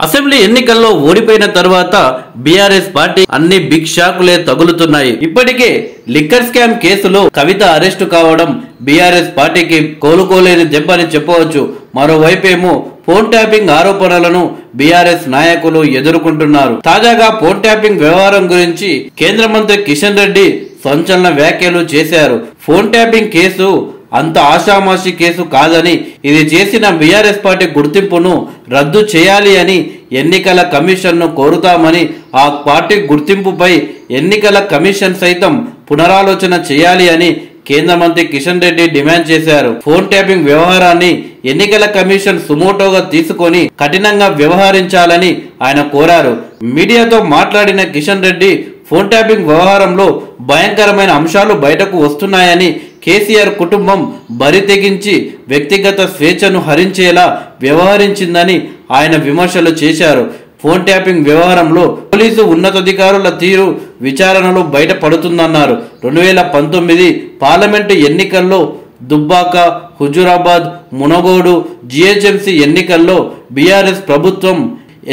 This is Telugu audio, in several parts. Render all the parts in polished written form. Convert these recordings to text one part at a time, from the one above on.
అసెంబ్లీ ఎన్నికల్లో ఓడిపోయిన తర్వాత బీఆర్ఎస్ పార్టీ అన్ని బిగ్ షాకులే తగులుతున్నాయి. ఇప్పటికే లిక్కర్ స్కామ్ కేసులో కవిత అరెస్టు కావడం బీఆర్ఎస్ పార్టీకి కోలుకోలేని దెబ్బని చెప్పవచ్చు. మరోవైపేమో ఫోన్ ట్యాపింగ్ ఆరోపణలను బీఆర్ఎస్ నాయకులు ఎదుర్కొంటున్నారు. తాజాగా ఫోన్ ట్యాపింగ్ వ్యవహారం గురించి కేంద్ర మంత్రి కిషన్ రెడ్డి సంచలన వ్యాఖ్యలు చేశారు. ఫోన్ ట్యాపింగ్ కేసు అంత ఆషామాషి కేసు కాదని, ఇది చేసిన బీఆర్ఎస్ పార్టీ గుర్తింపును రద్దు చేయాలి అని ఎన్నికల కమిషన్ను కోరుతామని, ఆ పార్టీ గుర్తింపుపై ఎన్నికల కమిషన్ సైతం పునరాలోచన చేయాలి అని కేంద్ర మంత్రి కిషన్ రెడ్డి డిమాండ్ చేశారు. ఫోన్ ట్యాపింగ్ వ్యవహారాన్ని ఎన్నికల కమిషన్ సుమోటోగా తీసుకొని కఠినంగా వ్యవహరించాలని ఆయన కోరారు. మీడియాతో మాట్లాడిన కిషన్ రెడ్డి ఫోన్ ట్యాపింగ్ వ్యవహారంలో భయంకరమైన అంశాలు బయటకు వస్తున్నాయని, కేసీఆర్ కుటుంబం బరి తెగించి వ్యక్తిగత స్వేచ్ఛను హరించేలా వ్యవహరించిందని ఆయన విమర్శలు చేశారు. ఫోన్ ట్యాపింగ్ వ్యవహారంలో పోలీసు ఉన్నతాధికారుల తీరు విచారణలో బయటపడుతుందన్నారు. 2019 పార్లమెంటు ఎన్నికల్లో దుబ్బాక, హుజూరాబాద్, మునగోడు, జీహెచ్ఎంసీ ఎన్నికల్లో బీఆర్ఎస్ ప్రభుత్వం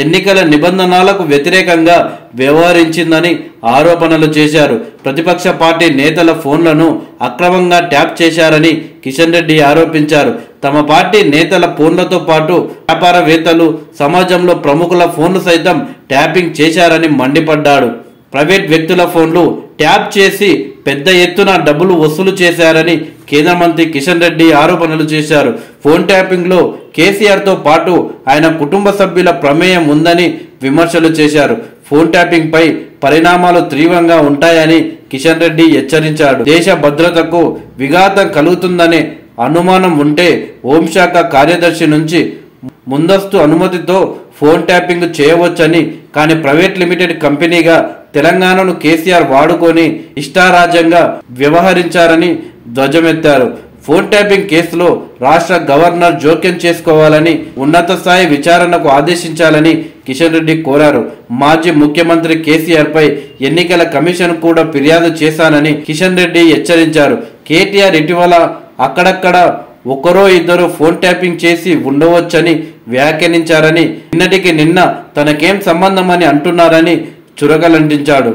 ఎన్నికల నిబంధనలకు వ్యతిరేకంగా వ్యవహరించిందని ఆరోపణలు చేశారు. ప్రతిపక్ష పార్టీ నేతల ఫోన్లను అక్రమంగా ట్యాప్ చేశారని కిషన్ రెడ్డి ఆరోపించారు. తమ పార్టీ నేతల ఫోన్లతో పాటు వ్యాపారవేత్తలు, సమాజంలో ప్రముఖుల ఫోన్లు సైతం ట్యాపింగ్ చేశారని మండిపడ్డాడు. ప్రైవేట్ వ్యక్తుల ఫోన్లు ట్యాప్ చేసి పెద్ద ఎత్తున డబ్బులు వసూలు చేశారని కేంద్ర మంత్రి కిషన్ రెడ్డి ఆరోపణలు చేశారు. ఫోన్ ట్యాపింగ్లో కేసీఆర్తో పాటు ఆయన కుటుంబ సభ్యుల ప్రమేయం ఉందని విమర్శలు చేశారు. ఫోన్ ట్యాపింగ్ పై పరిణామాలు తీవ్రంగా ఉంటాయని కిషన్ రెడ్డి హెచ్చరించాడు. దేశ భద్రతకు విఘాతం కలుగుతుందనే అనుమానం ఉంటే హోంశాఖ కార్యదర్శి నుంచి ముందస్తు అనుమతితో ఫోన్ ట్యాపింగ్ చేయవచ్చని, కానీ ప్రైవేట్ లిమిటెడ్ కంపెనీగా తెలంగాణను కేసీఆర్ వాడుకొని ఇష్టారాజ్యంగా వ్యవహరించారని ధ్వజమెత్తారు. ఫోన్ ట్యాపింగ్ కేసులో రాష్ట్ర గవర్నర్ జోక్యం చేసుకోవాలని, ఉన్నత స్థాయి విచారణకు ఆదేశించాలని కిషన్ రెడ్డి కోరారు. మాజీ ముఖ్యమంత్రి కేసీఆర్ పై ఎన్నికల కమిషన్ కూడా ఫిర్యాదు చేశానని కిషన్ రెడ్డి హెచ్చరించారు. కేటీఆర్ ఇటీవల అక్కడక్కడ ఒకరో ఇద్దరు ఫోన్ ట్యాపింగ్ చేసి ఉండవచ్చని వ్యాఖ్యానించారని, నిన్నటికి నిన్న తనకేం సంబంధమని అంటున్నారని చురకలంటించాడు.